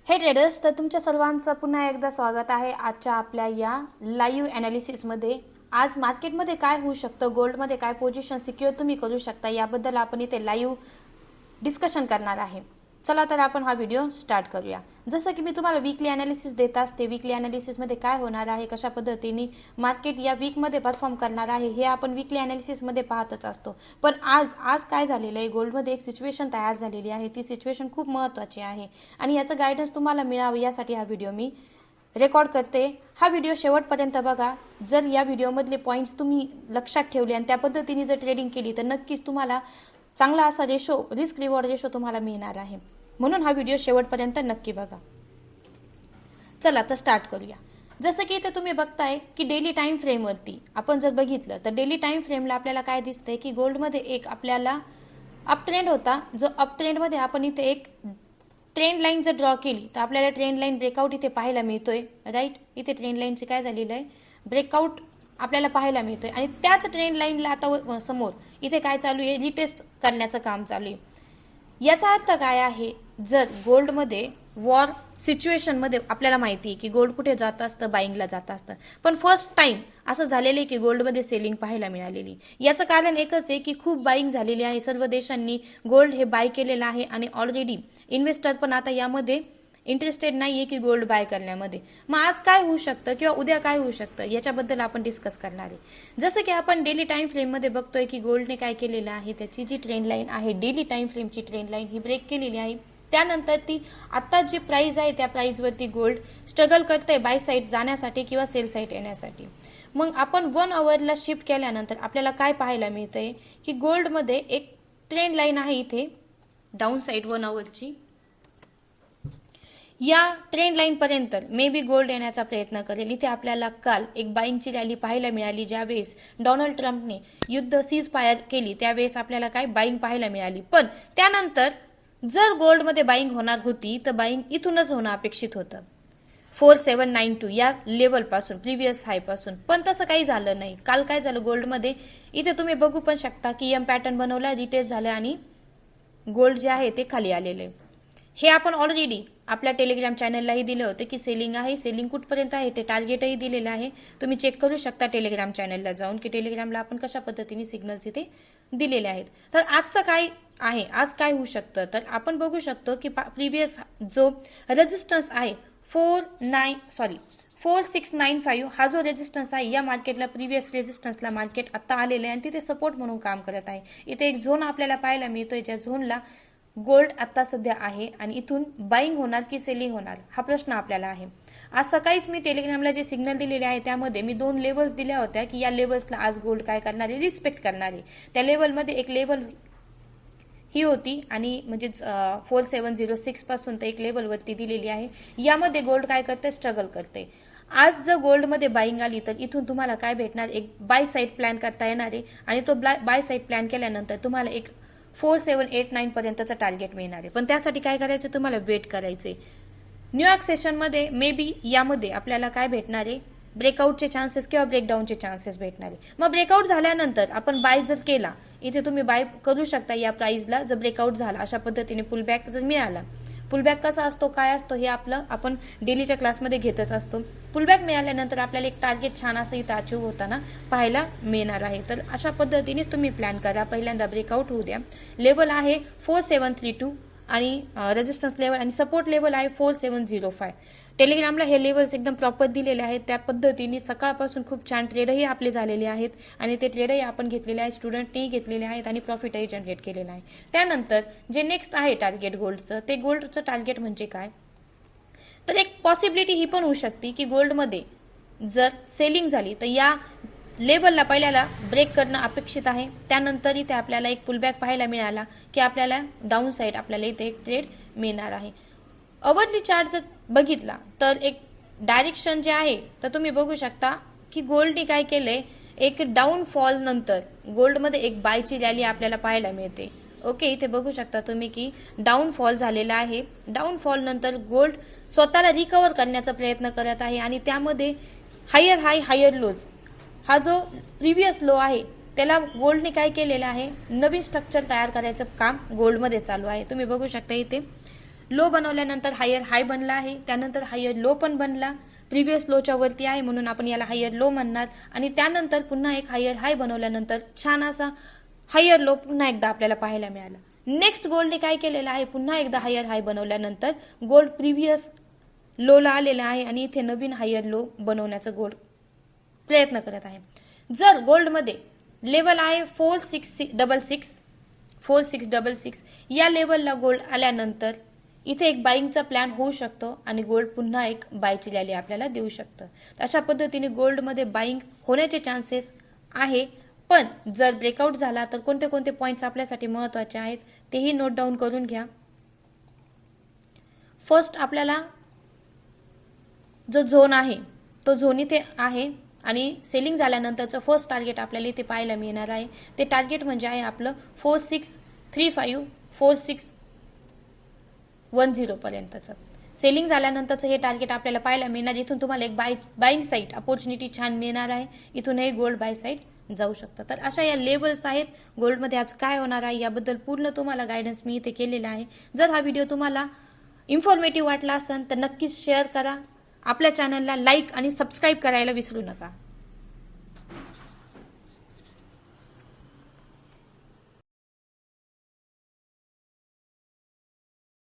हे ट्रेडर्स, तर तुमच्या सर्वांचं पुन्हा एकदा स्वागत आहे आजच्या आपल्या या लाईव्ह ॲनालिसिसमध्ये. आज मार्केटमध्ये काय होऊ शकतं, गोल्डमध्ये काय पोझिशन सिक्युअर तुम्ही करू शकता याबद्दल आपण इथे लाईव्ह डिस्कशन करणार आहे. चला तर आपण हा व्हिडिओ स्टार्ट करूया. जसं की मी तुम्हाला वीकली ॲनालिसिस देत असते, वीकली ॲनालिसिसमध्ये काय होणार आहे, कशा पद्धतीने मार्केट या वीकमध्ये परफॉर्म करणार आहे हे आपण वीकली ॲनालिसिसमध्ये पाहतच असतो. पण आज काय झालेलं आहे, गोल्डमध्ये एक सिच्युएशन तयार झालेली आहे. ती सिच्युएशन खूप महत्त्वाची आहे आणि याचं गायडन्स तुम्हाला मिळावं यासाठी हा व्हिडिओ मी रेकॉर्ड करते. हा व्हिडिओ शेवटपर्यंत बघा. जर या व्हिडिओमधले पॉईंट्स तुम्ही लक्षात ठेवले आणि त्या पद्धतीने जर ट्रेडिंग केली तर नक्कीच तुम्हाला चांगला असा रेशो, रिस्क रिवॉर्ड रेशो तुम्हाला मिळणार आहे. म्हणून हा व्हिडिओ शेवटपर्यंत नक्की बघा. चला तर स्टार्ट करूया. जसं की इथे तुम्ही बघताय की डेली टाइम फ्रेमवरती आपण जर बघितलं तर डेली टाइम फ्रेमला आपल्याला काय दिसतंय की गोल्डमध्ये एक आपल्याला अप ट्रेंड होता, जो अप ट्रेंडमध्ये आपण इथे एक ट्रेंड लाईन जर ड्रॉ केली तर आपल्याला ट्रेंड लाईन ब्रेकआउट इथे पाहायला मिळतोय. राईट, इथे ट्रेंड लाईनचे काय झालेलं आहे, ब्रेकआउट आपल्याला पाहायला मिळतोय आणि त्याच ट्रेंड लाईनला आता समोर इथे काय चालू आहे, रिटेस्ट करण्याचं काम चालू आहे. याचा अर्थ काय आहे, जर गोल्डमध्ये वॉर सिच्युएशनमध्ये आपल्याला माहिती आहे की गोल्ड कुठे जात असतं, बाईंगला जात असतं, पण फर्स्ट टाइम असं झालेलं आहे की गोल्डमध्ये सेलिंग पाहायला मिळालेली. याचं कारण एकच आहे की खूप बाईंग झालेली आहे. सर्व देशांनी गोल्ड हे बाय केलेलं आहे आणि ऑलरेडी इन्व्हेस्टर पण आता यामध्ये इंटरेस्टेड नाहीये की गोल्ड बाय करण्यामध्ये. मग आज काय होऊ शकतं किंवा उद्या काय होऊ शकतं याच्याबद्दल आपण डिस्कस करणार आहे. जसं की आपण डेली टाइम फ्रेममध्ये बघतोय की गोल्डने काय केलेलं आहे, त्याची जी ट्रेंड लाईन आहे, डेली टाइम फ्रेमची ट्रेंड लाईन ही ब्रेक केलेली आहे. त्यानंतर ती आता जी प्राइस आहे त्या प्राइसवरती गोल्ड स्ट्रगल करते बाय साईड जाण्यासाठी किंवा सेल साईड येण्यासाठी. मग आपण 1 आवरला शिफ्ट केल्यानंतर आपल्याला काय पाहायला मिळतंय की गोल्डमध्ये एक ट्रेंड लाईन आहे इथे डाऊन साईड 1 आवरची. या ट्रेंड लाईन पर्यंत मे बी गोल्ड येण्याचा प्रयत्न करेल. इथे आपल्याला काल एक बाईंगची रॅली पाहायला मिळाली. ज्यावेळेस डोनाल्ड ट्रम्पने युद्ध सीज फायर केली त्यावेळेस आपल्याला काय बाईंग पाहायला मिळाली. पण त्यानंतर जर गोल्डमध्ये बाईंग होणार होती तर बाईंग इथूनच होणं अपेक्षित होतं 4792 या लेवल पासून, प्रिव्हियस हाय पासून. पण तसं काही झालं नाही. काल काय झालं गोल्डमध्ये, इथे तुम्ही बघू पण शकता की एम पॅटर्न बनवला, रिटेस्ट झालं आणि गोल्ड जे आहे ते खाली आलेले. हे आपण ऑलरेडी आपल्या टेलिग्राम चॅनललाही दिलं होतं की सेलिंग आहे, सेलिंग कुठपर्यंत आहे ते टार्गेटही दिलेलं आहे. तुम्ही चेक करू शकता टेलिग्राम चॅनलला जाऊन की टेलिग्रामला आपण कशा पद्धतीने सिग्नल्स इथे दिलेले आहेत. तर आजचं काय आहे, आज काय होऊ शकतं, तर आपण बघू शकतो की प्रिव्हियस जो रेजिस्टन्स आहे 4695 हा जो रेजिस्टन्स आहे या मार्केटला, प्रिव्हियस रेजिस्टन्सला मार्केट आता आलेलं आहे आणि तिथे सपोर्ट म्हणून काम करत आहे. इथे एक झोन आपल्याला पाहायला मिळतोय, ज्या झोनला गोल्ड आता सध्या आहे आणि इथून बाईंग होणार की सेलिंग होणार हा प्रश्न आपल्याला आहे. आज सकाळीच मी टेलिग्रामला जे सिग्नल दिलेले आहे त्यामध्ये मी 2 लेवल्स दिल्या होत्या की या लेवल्सला आज गोल्ड काय करणार आहे, रिस्पेक्ट करणार आहे. त्या लेवलमध्ये एक लेवल ही होती आणि म्हणजे 4706 पासून तर एक लेवलवरती दिलेली आहे. यामध्ये गोल्ड काय करते, स्ट्रगल करते. आज जर गोल्डमध्ये बाईंग आली तर इथून तुम्हाला काय भेटणार, एक बाय साईड प्लॅन करता येणार आहे आणि तो बाय साईड प्लॅन केल्यानंतर तुम्हाला एक 4789 पर्यंतचा टार्गेट मिळणार आहे. पण त्यासाठी काय करायचं, तुम्हाला वेट करायचे. न्यूयॉर्क सेशनमध्ये मे बी यामध्ये आपल्याला काय भेटणार आहे, ब्रेकआउटचे चान्सेस किंवा ब्रेकडाऊनचे चान्सेस भेटणार आहे. मग ब्रेकआउट झाल्यानंतर आपण बाय जर केला, इथे तुम्ही बाय करू शकता या प्राइसला. जर ब्रेकआउट झाला अशा पद्धतीने पुलबॅक जर मिळाला, पुलबॅक कसा असतो, काय असतो हे आपलं आपण डेलीच्या क्लासमध्ये घेतच असतो. पुलबॅक मिळाल्यानंतर आपल्याला एक टार्गेट छान असं इथं अचीव होताना पाहायला मिळणार आहे. तर अशा पद्धतीनेच तुम्ही प्लॅन करा. पहिल्यांदा ब्रेकआउट होऊ द्या. लेवल आहे 4732 आणि रेजिस्टन्स लेवल आणि सपोर्ट लेवल आहे 4705. टेलिग्रामला हे लेवल्स एकदम प्रॉपर दिलेले आहेत. त्या पद्धतीने सकाळपासून खूप छान ट्रेडही आपले झालेले आहेत आणि ते ट्रेडही आपण घेतलेले आहेत, स्टुडंटनेही घेतलेले आहेत आणि प्रॉफिटही जनरेट केलेलं आहे. त्यानंतर जे नेक्स्ट आहे टार्गेट गोल्डचं, ते गोल्डचं टार्गेट म्हणजे काय, तर एक पॉसिबिलिटी ही पण होऊ शकते की गोल्डमध्ये जर सेलिंग झाली तर या लेवलला पहिल्याला ब्रेक करणं अपेक्षित आहे. त्यानंतर इथे आपल्याला एक पुलबॅक पाहायला मिळाला की आपल्याला डाऊन साईड आपल्याला इथे एक ट्रेड मिळणार आहे. अवरली चार्ट जर बघितला तर एक डायरेक्शन जे आहे तर तुम्ही बघू शकता की गोल्डने काय केलंय, एक डाऊनफॉल नंतर गोल्डमध्ये एक बायची रॅली आपल्याला पाहायला मिळते. ओके, इथे बघू शकता तुम्ही की डाऊनफॉल झालेला आहे. डाऊनफॉल नंतर गोल्ड स्वतःला रिकवर करण्याचा प्रयत्न करत आहे आणि त्यामध्ये हायर हाय हायर लोज, हा जो प्रिव्हियस लो आहे त्याला गोल्डने काय केलेलं आहे, नवीन स्ट्रक्चर तयार करायचं काम गोल्डमध्ये चालू आहे. तुम्ही बघू शकता इथे लो बनवल्यानंतर हायर हाय बनला आहे, त्यानंतर हायर लो पण बनला, प्रिव्हियस लोच्या वरती आहे म्हणून आपण याला हायर लो म्हणणार. आणि त्यानंतर पुन्हा एक हायर हाय बनवल्यानंतर छान असा हायर लो पुन्हा एकदा आपल्याला पाहायला मिळाला. नेक्स्ट गोल्डने काय केलेलं आहे, पुन्हा एकदा हायर हाय बनवल्यानंतर गोल्ड प्रिव्हियस लोला आलेला आहे आणि इथे नवीन हायर लो बनवण्याचा गोल्ड प्रयत्न करत आहे. जर गोल्डमध्ये लेवल आहे 4666 या लेवलला गोल्ड आल्यानंतर इथे एक बाईंगचा प्लॅन होऊ शकतो आणि गोल्ड पुन्हा एक बायची रॅली आपल्याला देऊ शकतं. अशा पद्धतीने गोल्डमध्ये बाईंग होण्याचे चान्सेस आहे. पण जर ब्रेकआउट झाला तर कोणते कोणते पॉइंट्स आपल्यासाठी महत्त्वाचे आहेत तेही नोट डाऊन करून घ्या. फर्स्ट आपल्याला जो झोन आहे तो झोन इथे आहे आणि सेलिंग झाल्यानंतरचं फर्स्ट टार्गेट आपल्याला इथे पाहायला मिळणार आहे. ते टार्गेट म्हणजे आहे आपलं 4635 4610 पर्यंतचं. सेलिंग झाल्यानंतरचं हे टार्गेट आपल्याला पाहायला मिळणार. इथून तुम्हाला एक बाईंग साईट अपॉर्च्युनिटी छान मिळणार आहे. इथूनही गोल्ड बाय साईट जाऊ शकतं. तर अशा या लेवल्स आहेत. गोल्डमध्ये आज काय होणार आहे याबद्दल पूर्ण तुम्हाला गायडन्स मी इथे केलेला आहे. जर हा व्हिडिओ तुम्हाला इन्फॉर्मेटिव्ह वाटला असेल तर नक्कीच शेअर करा. आपल्या चॅनलला लाईक आणि सबस्क्राईब करायला विसरू नका.